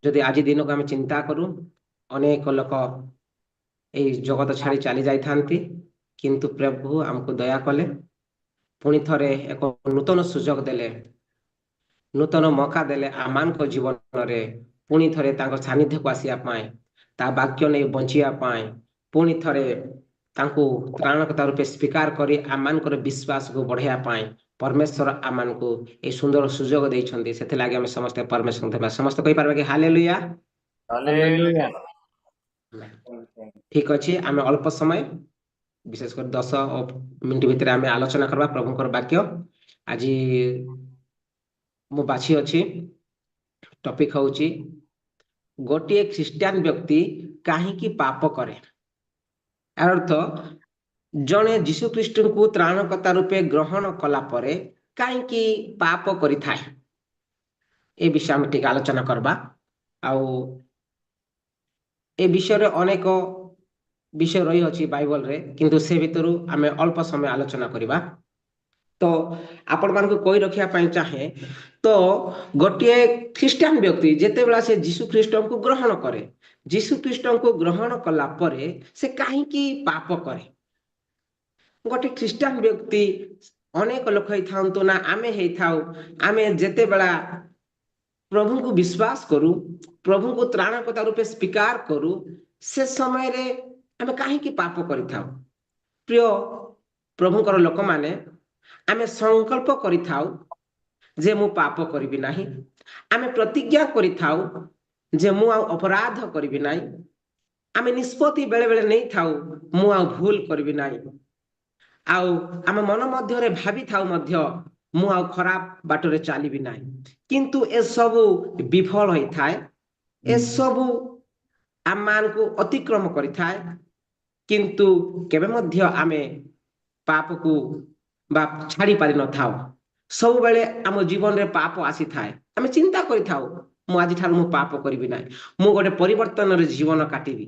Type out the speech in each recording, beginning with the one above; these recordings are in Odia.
যদি ଆଜି ଦିନକୁ ଆମେ ଚିନ୍ତା କରୁ, ଅନେକ ଲୋକ ଏଇ ଜଗତ ଛାଡି ଚାଲି ଯାଇଥାନ୍ତି, କିନ୍ତୁ ପ୍ରଭୁ ଆମକୁ ଦୟା କଲେ, ପୁଣି ଥରେ ଏକ ନୂତନ ସୁଯୋଗ ଦେଲେ, ନୂତନ ମୌକା ଦେଲେ ଆମମାନଙ୍କ ଜୀବନରେ ପୁଣି ଥରେ ତାଙ୍କ ସାନ୍ନିଧ୍ୟକୁ ଆସିବା ପାଇଁ, ତା ବାକ୍ୟ ନେଇ ବଞ୍ଚିବା ପାଇଁ, ପୁଣି ଥରେ ତାଙ୍କୁ ତ୍ରାଣକର୍ତ୍ତା ରୂପେ ସ୍ୱୀକାର କରି ଆମମାନଙ୍କର ବିଶ୍ୱାସକୁ ବଢାଇବା ପାଇଁ ପରମେଶ୍ୱର ଆମମାନଙ୍କୁ এই ସୁନ୍ଦର ସୁଯୋଗ ଦେଇଛନ୍ତି। ସେଥିଲାଗି ଆମେ ସମସ୍ତେ ପରମେଶ୍ୱରଙ୍କୁ ଧନ୍ୟବାଦ। ସମସ୍ତେ କହିପାରିବା କି ହାଲେଲୁୟା। ହାଲେଲୁୟା। ଠିକ ଅଛି, ଆମେ ଅଳ୍ପ ସମୟ, ବିଶେଷ କରି 10 ମିନିଟ ଭିତରେ ଆମେ ଆଲୋଚନା କରିବା ପ୍ରଭୁଙ୍କର ବାକ୍ୟ। ଆଜି ମୁଁ ବାଛି ଅଛି, ଟପିକ ହଉଛି ଗୋଟିଏ ଖ୍ରୀଷ୍ଟିଆନ ବ୍ୟକ୍ତି କାହିଁକି ପାପ କରେ। ଏହାର ଅର୍ଥ, ଜଣେ ଯୀଶୁ ଖ୍ରୀଷ୍ଟଙ୍କୁ ତ୍ରାଣକର୍ତ୍ତା ରୂପେ ଗ୍ରହଣ କଲା ପରେ କାହିଁକି ପାପ କରିଥାଏ, ଏ ବିଷୟ ଆମେ ଟିକେ ଆଲୋଚନା କରିବା। ଆଉ ଏ ବିଷୟରେ ଅନେକ ବିଷୟ ରହିଅଛି ବାଇବଲରେ, କିନ୍ତୁ ସେ ଭିତରୁ ଆମେ ଅଳ୍ପ ସମୟ ଆଲୋଚନା କରିବା। ତ ଆପଣମାନଙ୍କୁ କହି ରଖିବା ପାଇଁ ଚାହେଁ, ତ ଗୋଟିଏ ଖ୍ରୀଷ୍ଟିଆନ ବ୍ୟକ୍ତି ଯେତେବେଳେ ସେ ଯୀଶୁ ଖ୍ରୀଷ୍ଟଙ୍କୁ ଗ୍ରହଣ କରେ, ଯୀଶୁ ଖ୍ରୀଷ୍ଟଙ୍କୁ ଗ୍ରହଣ କଲା ପରେ ସେ କାହିଁକି ପାପ କରେ। ଗୋଟେ ଖ୍ରୀଷ୍ଟିଆନ ବ୍ୟକ୍ତି, ଅନେକ ଲୋକ ହେଇଥାନ୍ତୁ ନା ଆମେ ହେଇଥାଉ, ଆମେ ଯେତେବେଳେ ପ୍ରଭୁଙ୍କୁ ବିଶ୍ୱାସ କରୁ, ପ୍ରଭୁଙ୍କୁ ତ୍ରାଣକର୍ତ୍ତା ରୂପେ ସ୍ୱୀକାର କରୁ, ସେ ସମୟରେ ଆମେ କାହିଁକି ପାପ କରିଥାଉ। ପ୍ରିୟ ପ୍ରଭୁଙ୍କର ଲୋକମାନେ, ଆମେ ସଂକଳ୍ପ କରିଥାଉ ଯେ ମୁଁ ପାପ କରିବି ନାହିଁ, ଆମେ ପ୍ରତିଜ୍ଞା କରିଥାଉ ଯେ ମୁଁ ଆଉ ଅପରାଧ କରିବି ନାହିଁ, ଆମେ ନିଷ୍ପତ୍ତି ବେଳେ ବେଳେ ନେଇଥାଉ ମୁଁ ଆଉ ଭୁଲ କରିବି ନାହିଁ, ଆଉ ଆମେ ମନ ମଧ୍ୟରେ ଭାବିଥାଉ ମଧ୍ୟ ମୁଁ ଆଉ ଖରାପ ବାଟରେ ଚାଲିବି ନାହିଁ, କିନ୍ତୁ ଏସବୁ ବିଫଳ ହୋଇଥାଏ, ଏସବୁ ଆମମାନଙ୍କୁ ଅତିକ୍ରମ କରିଥାଏ, କିନ୍ତୁ କେବେ ମଧ୍ୟ ଆମେ ପାପକୁ ବା ଛାଡ଼ି ପାରିନଥାଉ। ସବୁବେଳେ ଆମ ଜୀବନରେ ପାପ ଆସିଥାଏ, ଆମେ ଚିନ୍ତା କରିଥାଉ ମୁଁ ଆଜିଠାରୁ ମୁଁ ପାପ କରିବି ନାହିଁ, ମୁଁ ଗୋଟେ ପରିବର୍ତ୍ତନରେ ଜୀବନ କାଟିବି,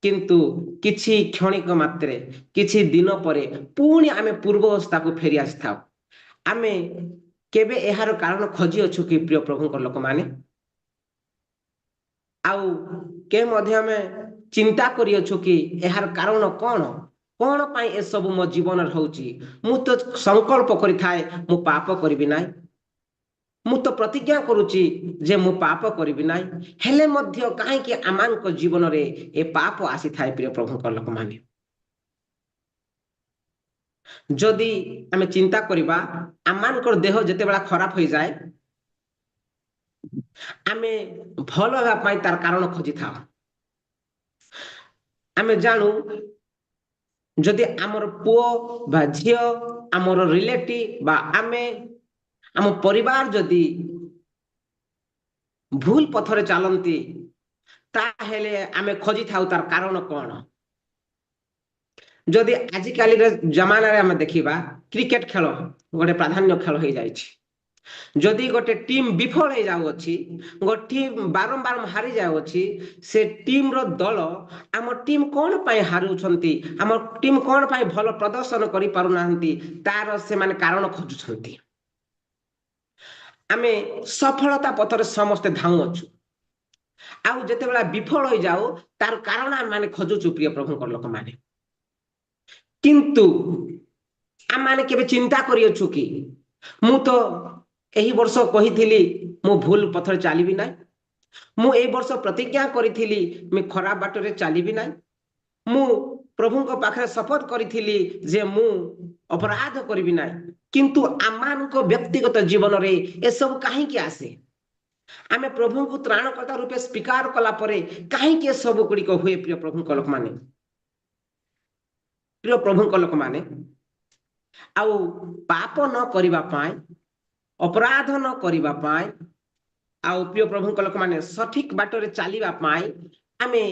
କିନ୍ତୁ କିଛି କ୍ଷଣିକ ମାତ୍ରେ, କିଛି ଦିନ ପରେ ପୁଣି ଆମେ ପୂର୍ବ ଅବସ୍ଥାକୁ ଫେରି ଆସିଥାଉ। ଆମେ କେବେ ଏହାର କାରଣ ଖୋଜି ଅଛୁ କି ପ୍ରିୟ ପ୍ରଭୁଙ୍କ ଲୋକମାନେ? ଆଉ କେ ମଧ୍ୟ ଆମେ ଚିନ୍ତା କରିଅଛୁ କି ଏହାର କାରଣ କଣ, କଣ ପାଇଁ ଏସବୁ ମୋ ଜୀବନରେ ହଉଛି। ମୁଁ ତ ସଂକଳ୍ପ କରିଥାଏ ମୁଁ ପାପ କରିବି ନାହିଁ, ମୁଁ ତ ପ୍ରତିଜ୍ଞା କରୁଛି ଯେ ମୁଁ ପାପ କରିବି ନାହିଁ, ହେଲେ ମଧ୍ୟ କାହିଁକି ଆମମାନଙ୍କ ଜୀବନରେ ଏ ପାପ ଆସିଥାଏ ପ୍ରିୟ ପ୍ରଭୁଙ୍କ ଲୋକମାନେ? ଯଦି ଆମେ ଚିନ୍ତା କରିବା, ଆମମାନଙ୍କର ଦେହ ଯେତେବେଳେ ଖରାପ ହୋଇଯାଏ, ଆମେ ଭଲ ହେବା ପାଇଁ ତାର କାରଣ ଖୋଜିଥାଉ। ଆମେ ଜାଣୁ, ଯଦି ଆମର ପୁଅ ବା ଝିଅ, ଆମର ରିଲେଟିଭ ବା ଆମେ, ଆମ ପରିବାର ଯଦି ଭୁଲ ପଥରେ ଚାଲନ୍ତି, ତାହେଲେ ଆମେ ଖୋଜିଥାଉ ତାର କାରଣ କଣ। ଯଦି ଆଜିକାଲିର ଜମାନାରେ ଆମେ ଦେଖିବା, କ୍ରିକେଟ ଖେଳ ଗୋଟେ ପ୍ରାଧାନ୍ୟ ଖେଳ ହେଇଯାଇଛି। ଯଦି ଗୋଟେ ଟିମ୍ ବିଫଳ ହେଇଯାଉଅଛି, ଗୋଟେ ଟିମ୍ ବାରମ୍ବାର ହାରି ଯାଉଅଛି, ସେ ଟିମ୍ର ଦଳ ଆମ ଟିମ୍ କଣ ପାଇଁ ହାରୁଛନ୍ତି, ଆମ ଟିମ୍ କଣ ପାଇଁ ଭଲ ପ୍ରଦର୍ଶନ କରିପାରୁନାହାନ୍ତି, ତାର ସେମାନେ କାରଣ ଖୋଜୁଛନ୍ତି। ଆମେ ସଫଳତା ପଥରେ ସମସ୍ତେ ଧାଉଁଅଛୁ, ଆଉ ଯେତେବେଳେ ବିଫଳ ହେଇଯାଉ ତାର କାରଣ ଆମେ ଖୋଜୁଛୁ ପ୍ରିୟ ପ୍ରଭୁଙ୍କ ଲୋକମାନେ। କିନ୍ତୁ ଆମମାନେ କେବେ ଚିନ୍ତା କରିଅଛୁ କି, ମୁଁ ତ ଏହି ବର୍ଷ କହିଥିଲି ମୁଁ ଭୁଲ ପଥରେ ଚାଲିବି ନାହିଁ, ମୁଁ ଏଇ ବର୍ଷ ପ୍ରତିଜ୍ଞା କରିଥିଲି ମୁଁ ଖରାପ ବାଟରେ ଚାଲିବି ନାହିଁ, ମୁଁ ପ୍ରଭୁଙ୍କ ପାଖରେ ଶପଥ କରିଥିଲି ଯେ ମୁଁ ଅପରାଧ କରିବି ନାହିଁ, କିନ୍ତୁ ଆମମାନଙ୍କ ବ୍ୟକ୍ତିଗତ ଜୀବନରେ ଏସବୁ କାହିଁକି ଆସେ? ଆମେ ପ୍ରଭୁଙ୍କୁ ତ୍ରାଣକର୍ତ୍ତା ରୂପେ ସ୍ୱୀକାର କଲା ପରେ କାହିଁକି ଏସବୁ ଗୁଡ଼ିକ ହୁଏ ପ୍ରିୟ ପ୍ରଭୁଙ୍କ ଲୋକମାନେ? ପ୍ରିୟ ପ୍ରଭୁଙ୍କ ଲୋକମାନେ, ଆଉ ପାପ ନ କରିବା ପାଇଁ, ଅପରାଧ ନ କରିବା ପାଇଁ, ଆଉ ପ୍ରିୟ ପ୍ରଭୁଙ୍କ ଲୋକମାନେ ସଠିକ ବାଟରେ ଚାଲିବା ପାଇଁ ଆମେ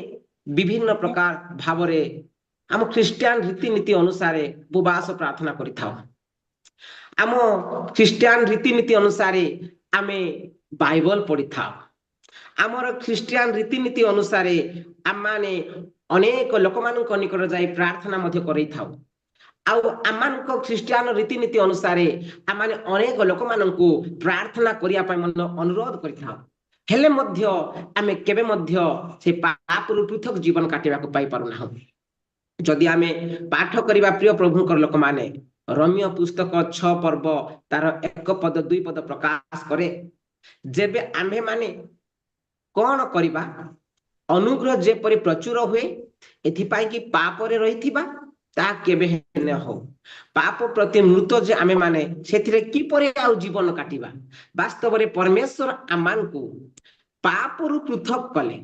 ବିଭିନ୍ନ ପ୍ରକାର ଭାବରେ ଆମ ଖ୍ରୀଷ୍ଟିଆନ ରୀତିନୀତି ଅନୁସାରେ ଉପବାସ ପ୍ରାର୍ଥନା କରିଥାଉ। ଆମ ଖ୍ରୀଷ୍ଟିଆନ ରୀତିନୀତି ଅନୁସାରେ ଆମେ ବାଇବଲ ପଢିଥାଉ। ଆମର ଖ୍ରୀଷ୍ଟିଆନ ରୀତିନୀତି ଅନୁସାରେ ଆମମାନେ ଅନେକ ଲୋକମାନଙ୍କ ନିକଟରେ ଯାଇ ପ୍ରାର୍ଥନା ମଧ୍ୟ କରିଥାଉ। ଆଉ ଆମମାନଙ୍କ ଖ୍ରୀଷ୍ଟିଆନ ରୀତିନୀତି ଅନୁସାରେ ଆମେ ଅନେକ ଲୋକମାନଙ୍କୁ ପ୍ରାର୍ଥନା କରିବା ପାଇଁ ମଧ୍ୟ ଅନୁରୋଧ କରିଥାଉ। हेले मध्य आमे केबे मध्य से पापरु पृथक जीवन काटिबाको पाई पारुना। जदि आमे पाठ करिबा प्रिय प्रभुंकर लोक माने रम्य पुस्तक 6 पर्व तार 1 पद 2 पद प्रकाश करे जेबे आम्भे माने कौन करिबा अनुग्रह जेपरि प्रचुर हुए एथिपाई कि पापरे रहिथिबा ता केबे हेने हो पाप प्रति मृत जे आमे माने सेथिरे किपरि आउ जीवन काटिबा वास्तव रे परमेश्वर आमानकु पापरु पृथक कले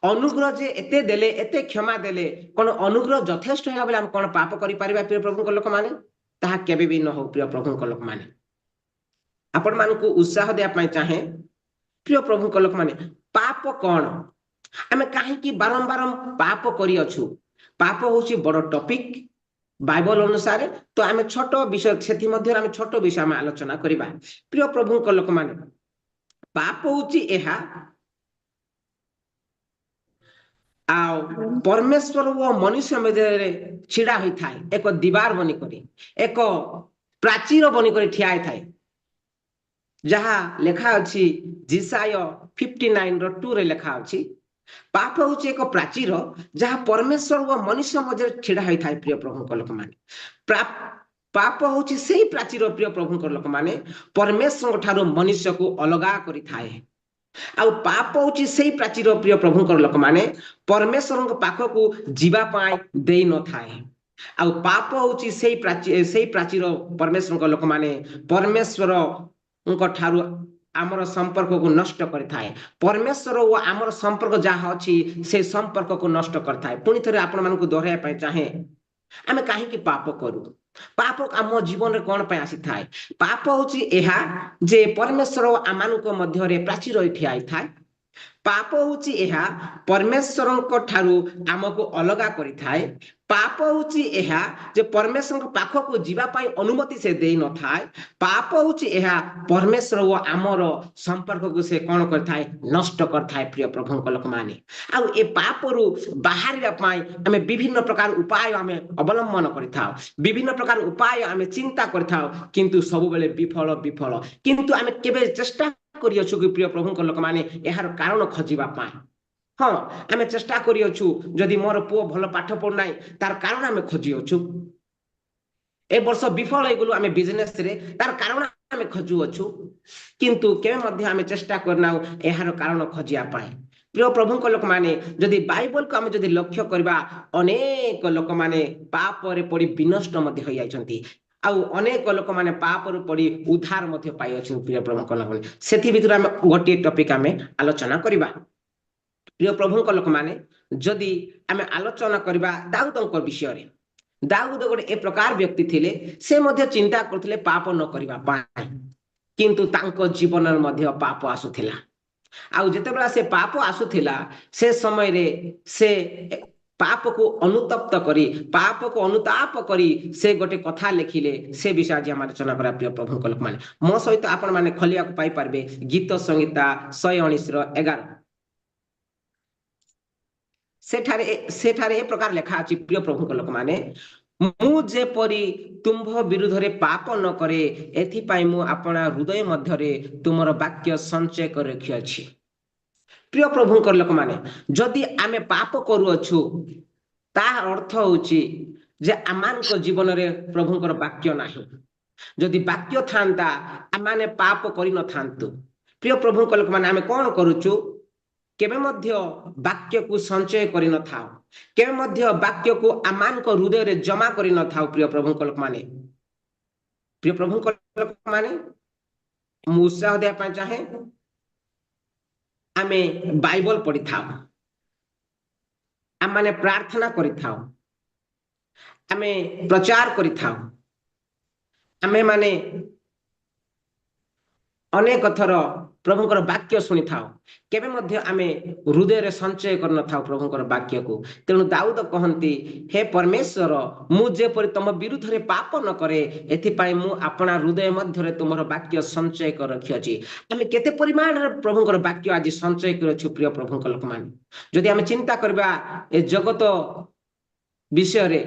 अनुग्रह जे एते देले एते क्षमा देले कोन अनुग्रह यथेष्ट है बोले हम कोन पाप करि परिबा प्रिय प्रभु को लोक माने ताहा केबे भी न हो प्रिय प्रभु को लोक माने आपण मानकु उत्साह देया पई चाहे प्रिय प्रभु को लोक माने पाप कोन आमे काहे कि बारंबार पाप करि अछु पाप होची बड़ टॉपिक बाइबल अनुसार तो आमे छोट विषय सेति मध्य आमे छोट विषय आमे आलोचना करिबा प्रिय प्रभु को लोक माने पाप होची एहा आ परमेश्वर वो मनुष्य मध्य छिड़ा होई थाए एक दीवार बनी करी एक प्राचीर बनी करी ठिया थाए जहा लेखा अछि जिसाय 59 रो 2 रे लेखा अछि पाप होची एक प्राचीर जहा परमेश्वर वो मनुष्य मध्य छिड़ा होई थाए प्रिय प्रभु को लोक माने पाप होची सेही प्राचीर प्रिय प्रभु को लोक माने परमेश्वर ठारो मनुष्य को अलगा करी थाए आ पाप होची सेही प्राचीर प्रिय प्रभुंकर लोक माने परमेश्वर पाख को जीवा पाई देई न थाए आ पाप होची सेही प्राचीर परमेश्वर लोक माने परमेश्वर उनको ठारू आमर संपर्क को नष्ट कर थाए परमेश्वर वो आमर संपर्क जहाँ अच्छी से संपर्क को नष्ट कर थाए पुणी थे आपण मानक दोहराया पाई चाहे आमे काहे कि पाप करू पाप आम जीवन रे कोन पे आसी थाए पाप होची एहा जे परमेश्वर आमानक मध्य रे प्राचीर ठिया थाए पाप होची एहा परमेश्वर ठारू आमको अलगा करि थाए पाप होची एहा जे परमेश्वर पाख को जीवा पाई अनुमति से देई न थाए पाप होची एहा परमेश्वर वो आमर संपर्क को से कोन कर थाए नष्ट कर थाए प्रिय प्रभु को लोक माने आ ए पाप रु बाहर पाई हमें विभिन्न प्रकार उपाय हमें अवलंबन करिथाओ विभिन्न प्रकार उपाय हमें चिंता करिथाओ किंतु सब बेले विफल विफल किंतु हमें केबे चेष्टा करियछु कि प्रिय प्रभु को लोक माने एहार कारण खोजिबा पाई हाँ आमे चेष्टा करियछु जदि मोर पुओ भल पाठ पढु तार कारण आमे खोजियछु ए वर्ष विफल हो गलु आमे बिजनेस रे तार कारण आमे खोजुअछु किंतु केबे मध्ये आमे चेष्टा करनाउ एहार कारण खोजिया पाए प्रिय प्रभु को लोक माने जदि बाइबल को आमे जदि लक्ष्य करबा अनेक लोक माने पाप रे पड़ी विनष्ट मध्ये होई आइछंती आउ अनेक लोक माने पाप रे पड़ी उद्धार मध्ये पाई अछि प्रिय प्रभु को लोक माने सेथि भितर आमे गोटे टॉपिक आमे आलोचना करबा प्रिय प्रभु को लोक माने जदि आमे आलोचना करबा दाऊदଙ୍କ विषय रे दाऊद गोटे ए प्रकार व्यक्ति थिले से मध्ये चिंता करथिले पाप न करबा पाई किंतु तांको जीवन मध्ये पाप आसुथिला आउ जेतेबेला से पाप आसुथिला से समय रे से पाप को अनुतप्त करी पाप को अनुताप करी से गोटे कथा लिखिले से विषय आज हम आलोचना करा प्रिय प्रभु को लोक माने मो सहित आपण माने खलिया को पाई पारबे गीत संहिता 119 रो 11 सेठारे ए प्रकार लेखा अछि प्रिय प्रभु को लोक माने मु जे परी तुम्भ विरुद्ध रे पाप न करे एथि पाई मु आपना हृदय मध्य रे तुमर वाक्य संचय कर रखि अछि प्रिय प्रभु को लोक माने जदि आमे पाप करू अछु ता अर्थ होची जे आमान को जीवन रे प्रभु को वाक्य नाही जदि वाक्य थांता आमाने पाप करि न थांतु प्रिय प्रभु को लोक माने आमे कोन करूचु केबे मध्य वाक्य को संचय करि न थाओ केबे मध्य वाक्य को आमान को हृदय रे जमा करि न थाओ प्रिय प्रभु को लोक माने प्रिय प्रभु को लोक माने मु उत्साह दे पा चाहे आमे बाइबल पढ़ी थाओ आम माने प्रार्थना करि थाओ आमे प्रचार करि थाओ आमे माने अनेक थर प्रभुंकर वाक्य शुणी थाओ केबे मध्य आमे हृदय रे संचय करन थाओ प्रभुंकर वाक्य को तेणु दाऊद कहंती हे परमेश्वर मु जे परि तम विरुद्ध रे पाप न करे एथि पाई मु आपना हृदय मध्य रे तुमर वाक्य संचय कर रखि अछि आमे केते परिमाण रे प्रभुंकर वाक्य आज संचय कर छु प्रिय प्रभुंकर लोक मान जदि आमे चिंता करबा ए जगत विषय रे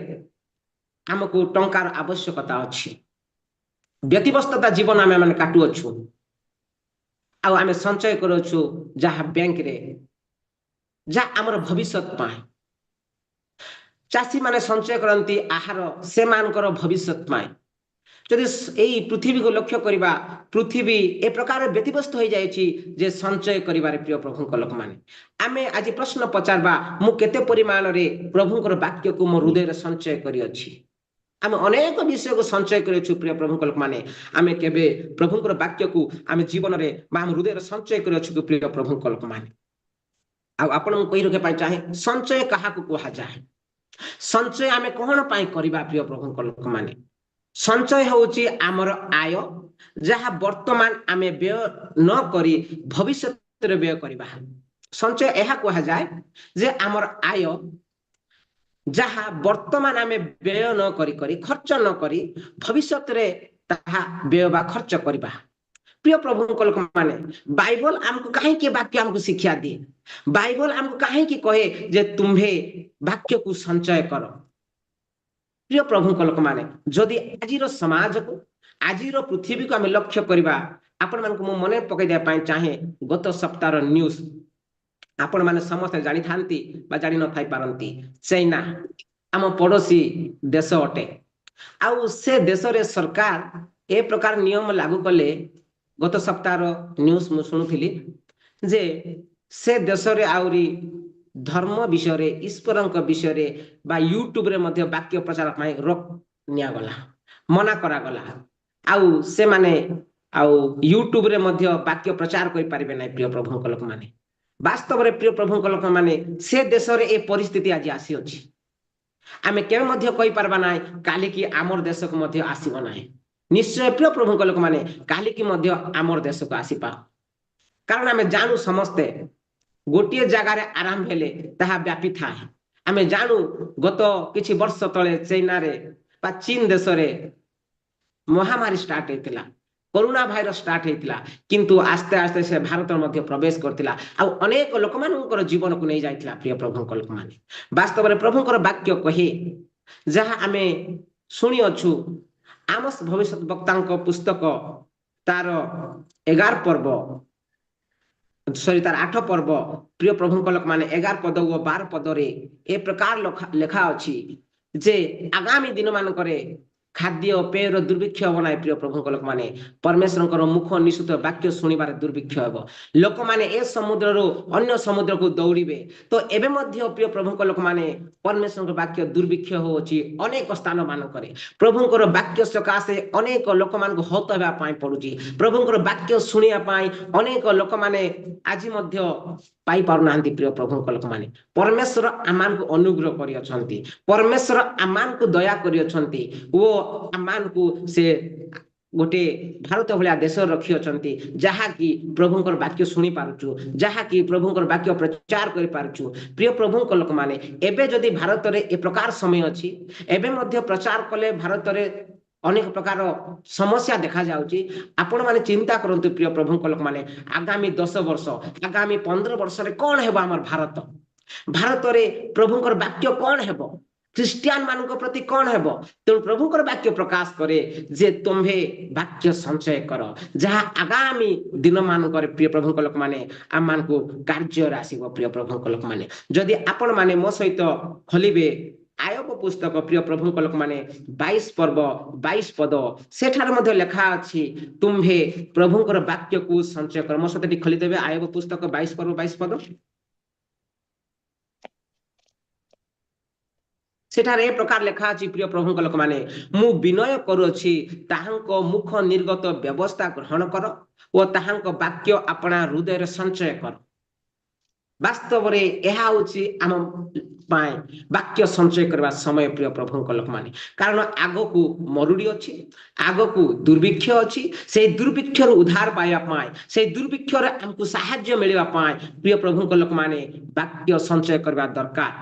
हमको टंकार आवश्यकता अछि व्यतिव्यस्तता जीवन आमे माने काटू अछु ଆଉ ଆମେ ସଞ୍ଚୟ କରୁଛୁ ଯାହା ବ୍ୟାଙ୍କରେ, ଯାହା ଆମର ଭବିଷ୍ୟତ ପାଇଁ। ଚାଷୀ ମାନେ ସଞ୍ଚୟ କରନ୍ତି ଆହାର ସେମାନଙ୍କର ଭବିଷ୍ୟତ ପାଇଁ। ଯଦି ଏଇ ପୃଥିବୀକୁ ଲକ୍ଷ୍ୟ କରିବା, ପୃଥିବୀ ଏ ପ୍ରକାର ବ୍ୟତିବ୍ୟସ୍ତ ହୋଇଯାଇଛି ଯେ ସଞ୍ଚୟ କରିବାରେ ପ୍ରିୟ ପ୍ରଭୁଙ୍କ ଲୋକମାନେ। ଆମେ ଆଜି ପ୍ରଶ୍ନ ପଚାରବା, ମୁଁ କେତେ ପରିମାଣରେ ପ୍ରଭୁଙ୍କର ବାକ୍ୟକୁ ମୋ ହୃଦୟରେ ସଞ୍ଚୟ କରିଅଛି? ଆମେ ଅନେକ ବିଷୟକୁ ସଞ୍ଚୟ କରିଅଛୁ ପ୍ରିୟ ପ୍ରଭୁଙ୍କ ଲୋକମାନେ। ଆମେ କେବେ ପ୍ରଭୁଙ୍କର ବାକ୍ୟକୁ ଆମେ ଜୀବନରେ ବା ଆମ ହୃଦୟରେ ସଞ୍ଚୟ କରିଅଛୁ କି ପ୍ରିୟ ପ୍ରଭୁଙ୍କ ଲୋକମାନେ? ଆଉ ଆପଣଙ୍କୁ କହି ରଖିବା ପାଇଁ ଚାହେଁ, ସଞ୍ଚୟ କାହାକୁ କୁହାଯାଏ? ସଞ୍ଚୟ ଆମେ କଣ ପାଇଁ କରିବା ପ୍ରିୟ ପ୍ରଭୁଙ୍କ ଲୋକମାନେ? ସଞ୍ଚୟ ହେଉଛି ଆମର ଆୟ, ଯାହା ବର୍ତ୍ତମାନ ଆମେ ବ୍ୟୟ ନ କରି ଭବିଷ୍ୟତରେ ବ୍ୟୟ କରିବା। ସଞ୍ଚୟ ଏହା କୁହାଯାଏ ଯେ ଆମର ଆୟ, ଯାହା ବର୍ତ୍ତମାନ ଆମେ ବ୍ୟୟ ନ କରି ଖର୍ଚ୍ଚ ନ କରି ଭବିଷ୍ୟତରେ ତାହା ବ୍ୟୟ ବା ଖର୍ଚ୍ଚ କରିବା। ପ୍ରିୟ ପ୍ରଭୁଙ୍କ ଲୋକମାନେ, ବାଇବଲ ଆମକୁ କାହିଁକି ବାକ୍ୟ ଆମକୁ ଶିକ୍ଷା ଦିଏ? ବାଇବଲ ଆମକୁ କାହିଁକି କହେ ଯେ ତୁମ୍ଭେ ବାକ୍ୟକୁ ସଞ୍ଚୟ କର? ପ୍ରିୟ ପ୍ରଭୁଙ୍କ ଲୋକମାନେ, ଯଦି ଆଜିର ସମାଜକୁ, ଆଜିର ପୃଥିବୀକୁ ଆମେ ଲକ୍ଷ୍ୟ କରିବା, ଆପଣମାନଙ୍କୁ ମୁଁ ମନେ ପକାଇ ଦେବା ପାଇଁ ଚାହେଁ ଗତ ସପ୍ତାହର ନ୍ୟୁଜ। ଆପଣମାନେ ସମସ୍ତେ ଜାଣିଥାନ୍ତି ବା ଜାଣିନଥାଇ ପାରନ୍ତି, ଚାଇନା ଆମ ପଡ଼ୋଶୀ ଦେଶ ଅଟେ। ଆଉ ସେ ଦେଶରେ ସରକାର ଏ ପ୍ରକାର ନିୟମ ଲାଗୁ କଲେ, ଗତ ସପ୍ତାହର ନ୍ୟୁଜ ମୁଁ ଶୁଣୁଥିଲି ଯେ ସେ ଦେଶରେ ଆହୁରି ଧର୍ମ ବିଷୟରେ, ଈଶ୍ୱରଙ୍କ ବିଷୟରେ ବା ୟୁଟ୍ୟୁବରେ ମଧ୍ୟ ବାକ୍ୟ ପ୍ରଚାର ପାଇଁ ରୋକ ନିଆଗଲା, ମନା କରାଗଲା। ଆଉ ସେମାନେ ଆଉ ୟୁଟ୍ୟୁବରେ ମଧ୍ୟ ବାକ୍ୟ ପ୍ରଚାର କରିପାରିବେ ନାହିଁ ପ୍ରିୟ ପ୍ରଭୁଙ୍କ ଲୋକମାନେ। ବାସ୍ତବରେ ପ୍ରିୟ ପ୍ରଭୁଙ୍କ ଲୋକମାନେ, ସେ ଦେଶରେ ଏ ପରିସ୍ଥିତି ଆଜି ଆସିଅଛି। ଆମେ କେବେ ମଧ୍ୟ କହିପାରିବା ନାହିଁ କାଲିକି ଆମର ଦେଶକୁ ମଧ୍ୟ ଆସିବ ନାହିଁ। ନିଶ୍ଚୟ ପ୍ରିୟ ପ୍ରଭୁଙ୍କ ଲୋକମାନେ, କାଲିକି ମଧ୍ୟ ଆମର ଦେଶକୁ ଆସିପାର। କାରଣ ଆମେ ଜାଣୁ ସମସ୍ତେ, ଗୋଟିଏ ଜାଗାରେ ଆରମ୍ଭ ହେଲେ ତାହା ବ୍ୟାପିଥାଏ। ଆମେ ଜାଣୁ ଗତ କିଛି ବର୍ଷ ତଳେ ଚାଇନାରେ ବା ଚୀନ ଦେଶରେ ମହାମାରୀ ଷ୍ଟାର୍ଟ ହେଇଥିଲା, କରୋନା ଭାଇରସ ଷ୍ଟାର୍ଟ ହେଇଥିଲା, କିନ୍ତୁ ଆସ୍ତେ ଆସ୍ତେ ସେ ଭାରତ ମଧ୍ୟ ପ୍ରବେଶ କରିଥିଲା ଆଉ ଅନେକ ଲୋକମାନଙ୍କର ଜୀବନକୁ ନେଇ ଯାଇଥିଲା ପ୍ରିୟ ପ୍ରଭୁଙ୍କ ଲୋକମାନେ। ବାସ୍ତବରେ ପ୍ରଭୁଙ୍କର ବାକ୍ୟ କହେ, ଯାହା ଆମେ ଶୁଣିଅଛୁ, ଆମୋସ ଭବିଷ୍ୟତ ବକ୍ତାଙ୍କ ପୁସ୍ତକ ତାର 11 ପର୍ବ, ତାର 8 ପର୍ବ, ପ୍ରିୟ ପ୍ରଭୁଙ୍କ ଲୋକମାନେ 11 ପଦ ଓ 12 ପଦରେ ଏ ପ୍ରକାର ଲେଖା ଅଛି ଯେ ଆଗାମୀ ଦିନ ମାନଙ୍କରେ ଖାଦ୍ୟ ପେୟର ଦୁର୍ଭିକ୍ଷ ହେବ ନାହିଁ ପ୍ରିୟ ପ୍ରଭୁଙ୍କ ଲୋକମାନେ। ପରମେଶ୍ୱରଙ୍କର ମୁଖ ନିଃସୃତ ବାକ୍ୟ ଶୁଣିବାରେ ଦୁର୍ଭିକ୍ଷ ହେବ। ଲୋକମାନେ ଏ ସମୁଦ୍ରରୁ ଅନ୍ୟ ସମୁଦ୍ରକୁ ଦୌଡ଼ିବେ। ତ ଏବେ ମଧ୍ୟ ପ୍ରିୟ ପ୍ରଭୁଙ୍କ ଲୋକମାନେ, ପରମେଶ୍ୱରଙ୍କ ବାକ୍ୟ ଦୁର୍ଭିକ୍ଷ ହେଉଛି ଅନେକ ସ୍ଥାନ ମାନଙ୍କରେ। ପ୍ରଭୁଙ୍କର ବାକ୍ୟ ସକାଶେ ଅନେକ ଲୋକମାନଙ୍କୁ ହତ ହେବା ପାଇଁ ପଡୁଛି। ପ୍ରଭୁଙ୍କର ବାକ୍ୟ ଶୁଣିବା ପାଇଁ ଅନେକ ଲୋକମାନେ ଆଜି ମଧ୍ୟ ପାଇପାରୁନାହାନ୍ତି ପ୍ରିୟ ପ୍ରଭୁଙ୍କ ଲୋକମାନେ। ପରମେଶ୍ୱର ଆମମାନଙ୍କୁ ଅନୁଗ୍ରହ କରିଅଛନ୍ତି, ପରମେଶ୍ୱର ଆମମାନଙ୍କୁ ଦୟା କରିଅଛନ୍ତି ଓ ଆମମାନଙ୍କୁ ସେ ଗୋଟେ ଭାରତ ଭଳିଆ ଦେଶ ରଖିଅଛନ୍ତି, ଯାହାକି ପ୍ରଭୁଙ୍କର ବାକ୍ୟ ଶୁଣି ପାରୁଛୁ, ଯାହାକି ପ୍ରଭୁଙ୍କର ବାକ୍ୟ ପ୍ରଚାର କରିପାରୁଛୁ। ପ୍ରିୟ ପ୍ରଭୁଙ୍କ ଲୋକମାନେ, ଏବେ ଯଦି ଭାରତରେ ଏ ପ୍ରକାର ସମୟ ଅଛି, ଏବେ ମଧ୍ୟ ପ୍ରଚାର କଲେ ଭାରତରେ ଅନେକ ପ୍ରକାର ସମସ୍ୟା ଦେଖାଯାଉଛି। ଆପଣମାନେ ଚିନ୍ତା କରନ୍ତୁ ପ୍ରିୟ ପ୍ରଭୁଙ୍କ ଲୋକମାନେ, ଆଗାମୀ 10 ବର୍ଷ, ଆଗାମୀ 15 ବର୍ଷରେ କଣ ହେବ ଆମର ଭାରତ? ଭାରତରେ ପ୍ରଭୁଙ୍କର ବାକ୍ୟ କଣ ହେବ? ଖ୍ରୀଷ୍ଟିଆନ ମାନଙ୍କ ପ୍ରତି କଣ ହେବ? ତେଣୁ ପ୍ରଭୁଙ୍କର ବାକ୍ୟ ପ୍ରକାଶ କରେ ଯେ ତୁମ୍ଭେ ବାକ୍ୟ ସଞ୍ଚୟ କର, ଯାହା ଆଗାମୀ ଦିନ ମାନଙ୍କରେ ପ୍ରିୟ ପ୍ରଭୁଙ୍କ ଲୋକମାନେ ଆମମାନଙ୍କୁ କାର୍ଯ୍ୟରେ ଆସିବ। ପ୍ରିୟ ପ୍ରଭୁଙ୍କ ଲୋକମାନେ, ଯଦି ଆପଣ ମାନେ ମୋ ସହିତ ଖୋଲିବେ ଆୟୋବ ପୁସ୍ତକ, ପ୍ରିୟ ପ୍ରଭୁଙ୍କ ଲୋକମାନେ 22 ପର୍ବ 22 ପଦ, ସେଠାରେ ମଧ୍ୟ ଲେଖା ଅଛି ତୁମ୍ଭେ ପ୍ରଭୁଙ୍କର ବାକ୍ୟକୁ ସଞ୍ଚୟ କର। ମୋ ସହିତ ଟିକେ ଖୋଲିଦେବେ ଆୟୋବ ପୁସ୍ତକ 22 ପର୍ବ 22 ପଦ। ସେଠାରେ ଏ ପ୍ରକାର ଲେଖା ଅଛି ପ୍ରିୟ ପ୍ରଭୁଙ୍କ ଲୋକମାନେ, ମୁଁ ବିନୟ କରୁଅଛି, ତାହାଙ୍କ ମୁଖ ନିର୍ଗତ ବ୍ୟବସ୍ଥା ଗ୍ରହଣ କର ଓ ତାହାଙ୍କ ବାକ୍ୟ ଆପଣା ହୃଦୟରେ ସଞ୍ଚୟ କର। ବାସ୍ତବରେ ଏହା ହେଉଛି ଆମ ପାଇଁ ବାକ୍ୟ ସଞ୍ଚୟ କରିବା ସମୟ ପ୍ରିୟ ପ୍ରଭୁଙ୍କ ଲୋକମାନେ। କାରଣ ଆଗକୁ ମରୁଡ଼ି ଅଛି, ଆଗକୁ ଦୁର୍ଭିକ୍ଷ ଅଛି। ସେଇ ଦୁର୍ଭିକ୍ଷରୁ ଉଦ୍ଧାର ପାଇବା ପାଇଁ, ସେଇ ଦୁର୍ଭିକ୍ଷରେ ଆମକୁ ସାହାଯ୍ୟ ମିଳିବା ପାଇଁ ପ୍ରିୟ ପ୍ରଭୁଙ୍କ ଲୋକମାନେ ବାକ୍ୟ ସଞ୍ଚୟ କରିବା ଦରକାର।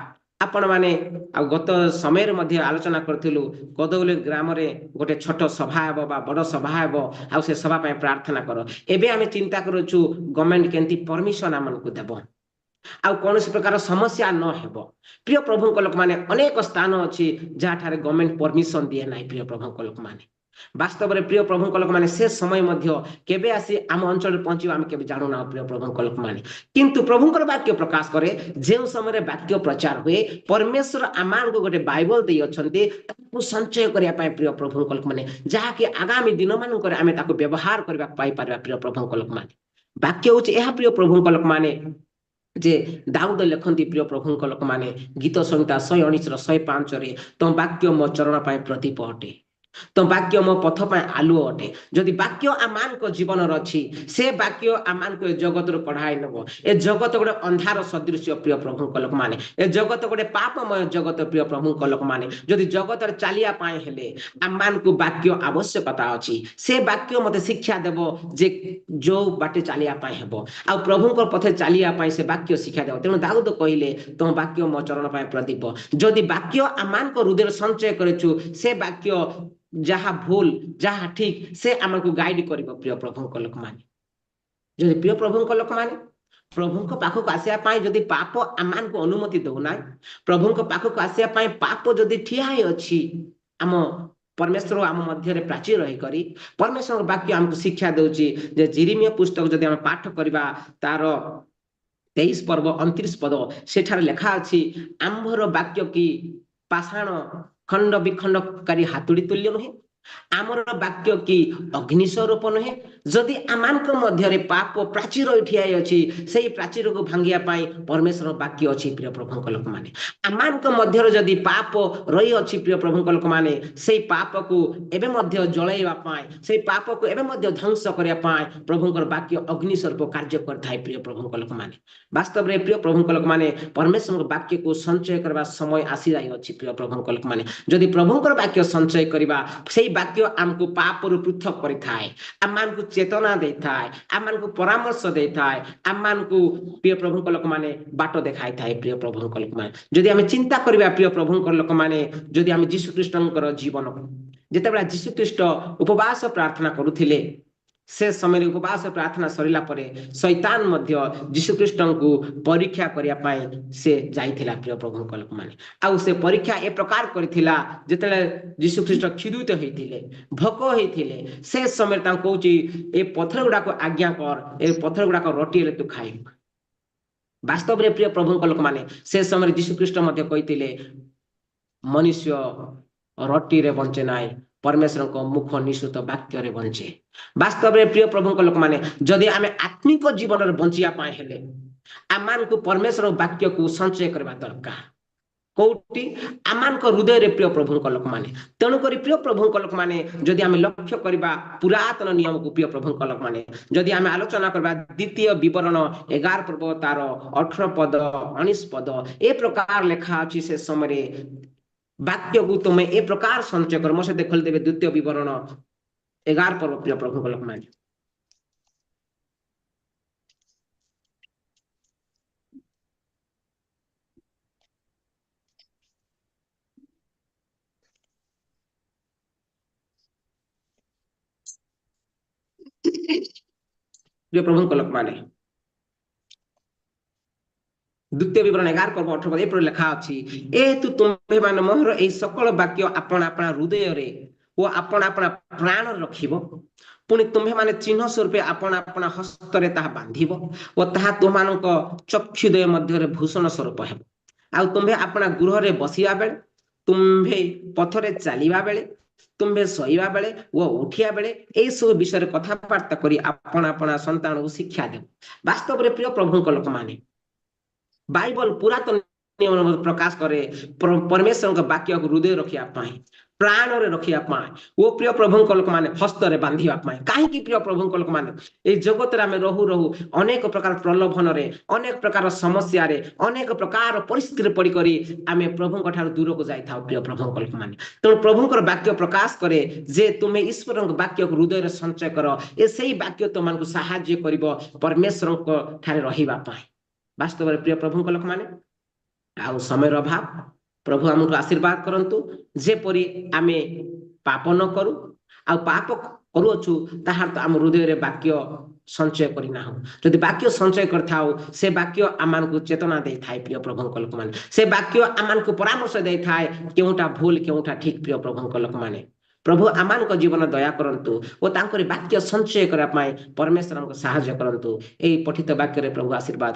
ଆପଣମାନେ ଆଉ ଗତ ସମୟରେ ମଧ୍ୟ ଆଲୋଚନା କରିଥିଲୁ, କଦଉଲି ଗ୍ରାମରେ ଗୋଟେ ଛୋଟ ସଭା ହେବ ବା ବଡ଼ ସଭା ହେବ, ଆଉ ସେ ସଭା ପାଇଁ ପ୍ରାର୍ଥନା କର। ଏବେ ଆମେ ଚିନ୍ତା କରୁଛୁ ଗଭର୍ଣ୍ଣମେଣ୍ଟ କେମିତି ପରମିଶନ ଆମମାନଙ୍କୁ ଦେବ, ଆଉ କୌଣସି ପ୍ରକାର ସମସ୍ୟା ନ ହେବ। ପ୍ରିୟ ପ୍ରଭୁଙ୍କ ଲୋକମାନେ, ଅନେକ ସ୍ଥାନ ଅଛି ଯାହାଠାରେ ଗଭର୍ଣ୍ଣମେଣ୍ଟ ପରମିଶନ ଦିଏ ନାହିଁ ପ୍ରିୟ ପ୍ରଭୁଙ୍କ ଲୋକମାନେ। বাস্তব রে প্রিয় প্রভুଙ୍କ লোক মানে সে সময় মধ্য কেবে আসি আম অঞ্চল পৌঁছিব আমি কেবে জানু না প্রিয় প্রভুଙ୍କ লোক মানে কিন্তু প্রভুଙ୍କର বাক্য প্রকাশ করে যে সময় বাক্য প্রচার हुए परमेश्वर আমাनको गोटे बाइबल देई अछंती ताकू संचय करिया पाए प्रिय प्रभुଙ୍କ लोक ମାନେ ଯାହାକି ଆଗାମୀ ଦିନ ମାନଙ୍କରେ ଆମେ ତାକୁ ବ୍ୟବହାର କରିବା ପାଇ ପାରିବା ପ୍ରିୟ ପ୍ରଭୁଙ୍କ ଲୋକ ମାନେ ବାକ୍ୟ ହେଉଛି ଏହା ପ୍ରିୟ ପ୍ରଭୁଙ୍କ ଲୋକ ମାନେ ଯେ ଦାଉଦ ଲେଖନ୍ତି ପ୍ରିୟ ପ୍ରଭୁଙ୍କ ଲୋକ ମାନେ ଗୀତ ସଂହିତା 119 ର 105 ରେ ତମ ବାକ୍ୟ ମୋ ଚରଣ ପାଇଁ ପ୍ରଦୀପ ଅଟେ तो वाक्य मो पथ पर आलु अटे जदि वाक्य आमान को जीवन रछि से वाक्य आमान को जगत रो पढ़ाई नबो ए जगत गोटे अंधार सदृश प्रिय प्रभु को लोक माने ए जगत गोटे पापमय जगत प्रिय प्रभु को लोक माने जदि जगत रे चालिया पाए हेले आमान को वाक्य आवश्यकता अछि से वाक्य मते शिक्षा देबो जे जो बाटे चालिया पाए हेबो आ प्रभु को पथे चालिया पाए से वाक्य शिक्षा देबो तेनु दाऊद कहिले तो वाक्य मो चरण पाए प्रदीप जदि वाक्य आमान को हृदय संचय करेछु से वाक्य जहा भूल जहा ठीक से आम को गाइड कर प्रिय प्रभु लोक मान जदि प्रिय प्रभु लोक मान प्रभु पाखक आसवाई जदि पाप आमान को अनुमति दौना प्रभु पाखक आसवाई पाप जदि ठिया अच्छी आम परमेश्वर आम मध्य प्राचीर रही परमेश्वर वाक्य आमको शिक्षा दूची जिरिमिया पुस्तक जदि आम पाठ करवा तार 23 पर्व 29 पद सेठार लेखा अच्छी आंभर वाक्य की पाषाण खंड विखंडकारी हातुड़ी तुल्य नुहे आमर वाक्य की अग्नि स्वरूप नुहे जदि आमानक मध्य पाप प्राचीर ठिया अछि सेही प्राचीर को भांगिया पाई परमेश्वर वाक्य अछि प्रिय प्रभुଙ୍କ लोक माने आमानक मध्य जदि पाप रही अछि प्रिय प्रभुଙ୍କ लोक माने सेही पाप को एबे मध्य जळैबा पाई सेही पाप को एबे मध्य ध्वंस करिया पाई प्रभुଙ୍କର वाक्य अग्नि स्वरूप कार्य करथाय प्रिय प्रभुଙ୍କ लोक माने वास्तव रे प्रिय प्रभुଙ୍କ लोक माने परमेश्वर वाक्य को संचय करबा समय आसी जाय अछि प्रिय प्रभुଙ୍କ लोक माने जदि प्रभुଙ୍କର वाक्य संचय करबा सेही वाक्य आमको पाप रु पृथक करिथाय आमान को चेतना देथाय आमान को परामर्श देथाय आमान को प्रिय प्रभुଙ୍କ लोक माने बाट देखाय थाय प्रिय प्रभुଙ୍କ लोक माने जदि हम चिंता करबा प्रिय प्रभुଙ୍କ लोक माने जदि हम यीशु ख्रीष्टଙ୍କର जीवन जेतेबेला यीशु ख्रीष्ट उपवास प्रार्थना करूथिले से समय उपवास प्रार्थना सरिला परे शैतान मध्य यीशु ख्रीष्ट को परीक्षा करिया पाए से जाइथिला प्रिय प्रभुଙ୍କ लोक माने आउ से परीक्षा ए प्रकार करिथिला जेतेले यीशु ख्रीष्ट खिदुत होइथिले भोक होइथिले से समय ता कहूची ए पत्थर गुडा को आज्ञा कर ए पत्थर गुडा को रोटी ले तू खाइ वास्तव रे प्रिय प्रभुଙ୍କ लोक माने से समय यीशु ख्रीष्ट मध्य कहिथिले मनुष्य रोटी रे बंचे नाई परमेश्वर को मुख निश्चित वाक्य रे बंचे वास्तव रे प्रिय प्रभुଙ୍କ लोक माने जदि आमे आत्मिक जीवन रे बंचिया पाए हेले आमान को परमेश्वर वाक्य को संचय करबा दरकार कोटी आमान को हृदय रे प्रिय प्रभुଙ୍କ लोक माने तेणु करी प्रिय प्रभुଙ୍କ लोक माने जदि आमे लक्ष्य करबा पुरातन नियम को प्रिय प्रभुଙ୍କ लोक माने जदि आमे आलोचना करबा द्वितीय विवरण 11 पर्व तार 18 पद 19 पद ए प्रकार लेखा अछि से समय वाक्य को तुम्हें ए प्रकार संचय कर मोसे देखल देबे द्वितीय विवरण 11 पर्व प्रिय प्रभुଙ୍କ लोक माने प्रिय प्रभुଙ୍କ लोक माने द्वितीय विवरण 11 पर्व 18 पद ए लेखा अछि ए तू तुम्हे मान मोहर ए सकल वाक्य आपण आपण हृदय रे ओ आपण आपण प्राण रखिबो पुणी तुम्हे माने चिन्ह स्वरूप आपण आपण हस्त रे ताहा बांधिबो ओ ताहा तुमानक चक्षुदय मध्य रे भूषण स्वरूप हेबो आ तुम्हे आपण गृह रे बसिया बेले तुम्हे पथरे चलिबा बेले तुम्हे सोइबा बेले ओ उठिया बेले ए सब विषय रे कथाबार्ता करी आपण आपण संतान को शिक्षा दे वास्तव रे प्रिय प्रभुଙ୍କ लोक माने बाइबल पुरातन नियम प्रकाश करे परमेश्वर वाक्य को हृदय रखिया पाए प्राण रे रखिया पाए वो प्रिय प्रभुଙ୍କ लोक माने हस्त रे बांधिया पाए काहे कि प्रिय प्रभुଙ୍କ लोक माने ए जगत रे हमें रहू रहू अनेक प्रकार प्रलोभन रे अनेक प्रकार समस्या रे अनेक प्रकार परिस्थिति रे पड़ी करी हमें प्रभुଙ୍କ ठार दूर को जाई थाउ प्रिय प्रभुଙ୍କ लोक माने तो प्रभुଙ୍କର वाक्य प्रकाश करे जे तुमे ईश्वरଙ୍କ वाक्य को हृदय रे संचय करो ए सेही वाक्य तुमन को सहाय्य करिवो परमेश्वरଙ୍କ ठारे रहिबा पाए वास्तव में प्रिय प्रभुଙ୍କ लोक माने आउ समय अभाव प्रभु हमको आशीर्वाद करंतु जेपरी आमे पाप न करू आ पाप करूछु ताहार तो आम हृदय रे वाक्य संचय करी ना हो जदि वाक्य संचय करथाओ से वाक्य आमान को चेतना दे थाय प्रिय प्रभुଙ୍କ लोक माने से वाक्य आमान को परामर्श दे थाय केउटा भूल केउटा ठीक प्रिय प्रभुଙ୍କ लोक माने प्रभु आमानक जीवन दया करंतु ओ तांकरी वाक्य संचय करा पाए परमेश्वर हमको सहायता करंतु एई पठित वाक्य रे प्रभु आशीर्वाद